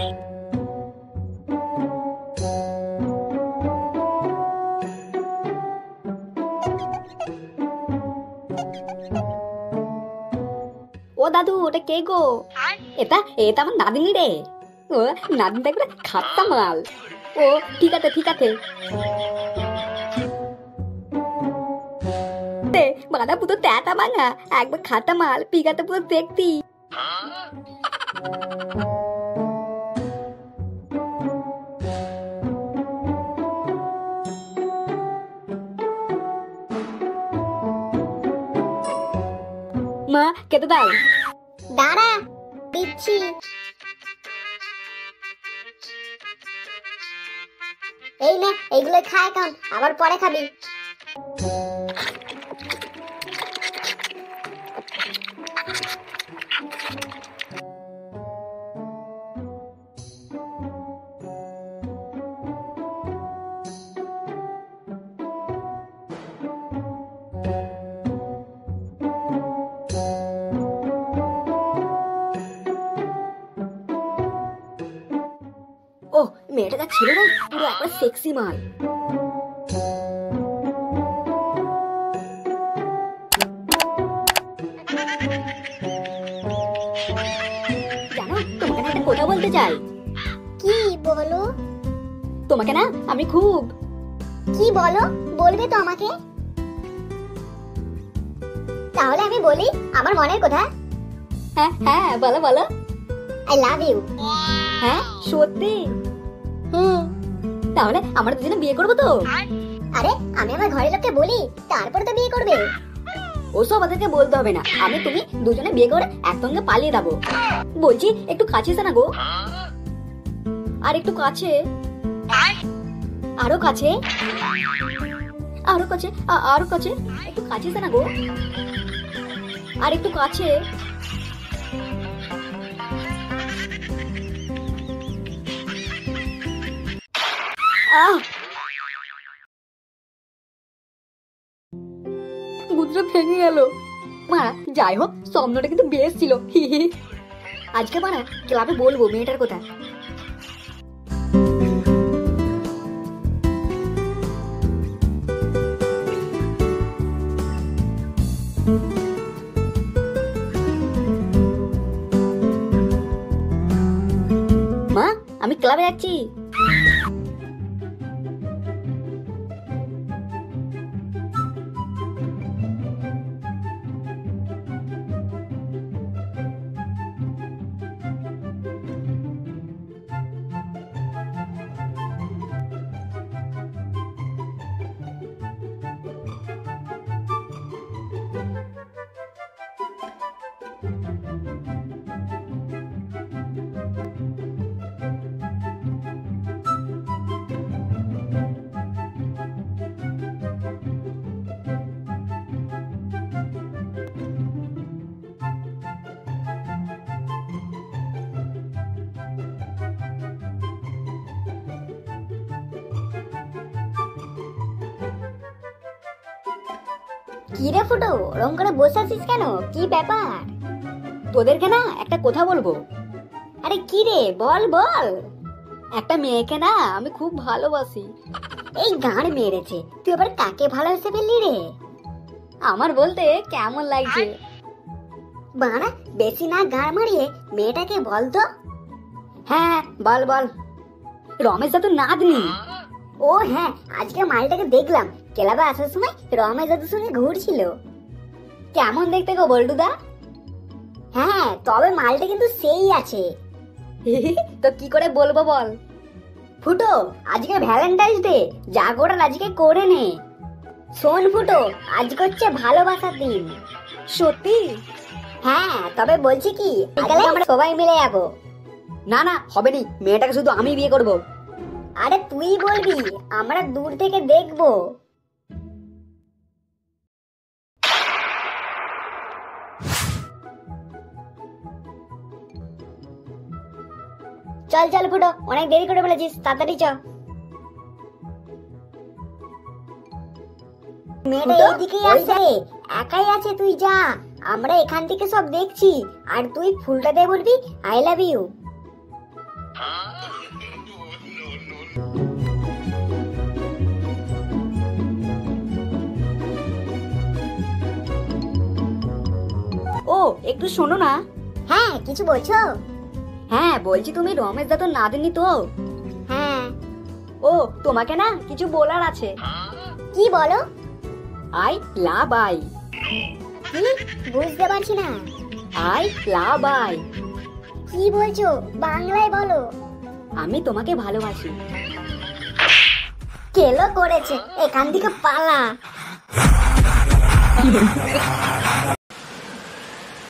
ও দাদু, ওটা কে গো? এটা এটা আমার নাদিনী রে। ও নাদিনটা একটা খাট্টা মাল। ও ঠিক আছে ঠিক আছে। বাঁধা পুরো ট্যাটা ভাঙা, একবার খাটা মাল, পিকাতে পুরো দেখতি। মা খেতে দাও। দাঁড়া, দিচ্ছি। এই নে, এইগুলো খা এখন, আবার পরে খাবি। ও মেয়েটা যা ছিল না, পুরো একবার সেক্সি মাল। জানো, তোমাকে না একটা কথা বলতে চাই। কি বলো? তোমাকে না আমি খুব। কি বলো? বলবে তো আমাকে? তাহলে আমি বলি আমার মনের কথা। হ্যাঁ হ্যাঁ বলো বলো। I love you. হ্যাঁ সত্যি? তাহলে আমরা দুজনে বিয়ে করবো তো? আরে আমি আমার ঘরের লোককে বলি, তারপর তো বিয়ে করবে। ওসব আমাদেরকে বলতে হবে না, আমি তুমি দুজনে বিয়ে করে একসঙ্গে পালিয়ে যাবো। বলছি একটু কাছে এসে না গো। আর একটু কাছে, আরো কাছে, আরো কাছে, আরো কাছে, একটু কাছে এসে না গো। আর একটু কাছে। গুজরা ভেঙে গেল। মা যাই হোক, স্বপ্নটা কিন্তু বেশ ছিল। আজকে মা না ক্লাবে বলবো মেয়েটার কথা। মা আমি ক্লাবে যাচ্ছি। কি রে ফুটো, ওরম করে বসে আছিস কেন? কি ব্যাপার? তোদেরকে না একটা কথা বলবো। আরে কি রে, বল বল। একটা মেয়েকে না আমি খুব ভালোবাসি। এই গাঁড় মেরেছে, তুই আবার কাকে ভালোবেসে ফেললি রে? আমার বলতে কেমন লাগছে? বাড়া, বেশি না গাঁড় মারিয়ে মেয়েটাকে বল তো। হ্যাঁ বল বল। রমেশ দাদু নাতনি। ও হ্যাঁ, আজকে মালটাকে দেখলাম ক্লাবে আসার সময় রমেশ দাদুর সঙ্গে ঘুরছিল। কেমন দেখতে গো বল্টুদা? হ্যাঁ, তবে মালটা কিন্তু সেই আছে। তো কি করে বলবো বল? ফুটো, আজকে ভ্যালেন্টাইন্স ডে, যা করার আজকে করে নে। শোন ফুটো, আজকে হচ্ছে ভালোবাসার দিন। সত্যি? হ্যাঁ, তবে বলছি কি, আজকে আমরা সবাই মিলে যাবো। না না হবে নি, মেয়েটাকে শুধু আমি বিয়ে করব। আরে তুই বলবি, আমরা দূর থেকে দেখবো। চল চল ফুটো, অনেক দেরি করে ফেলেছিস, তাড়াতাড়ি চ। মেয়েটা এইদিকেই আসছে, একাই আছে, তুই যা, আমরা এখান থেকে সব দেখছি। আর তুই ফুলটা দিয়ে বলবি আই লাভ ইউ। ও একটু শোনো না। হ্যাঁ, কিছু বলছো? হ্যাঁ বলছি, তুমি রমেশ দা তো নাতনি তো? হ্যাঁ। ও তোমাকে না কিছু বলার আছে। কি বলো? I love I. কি? বুঝতে পারছি না। I love I. কি বলছো? বাংলায় বলো। আমি তোমাকে ভালোবাসি। কেলো করেছে, এখান থেকে পালা।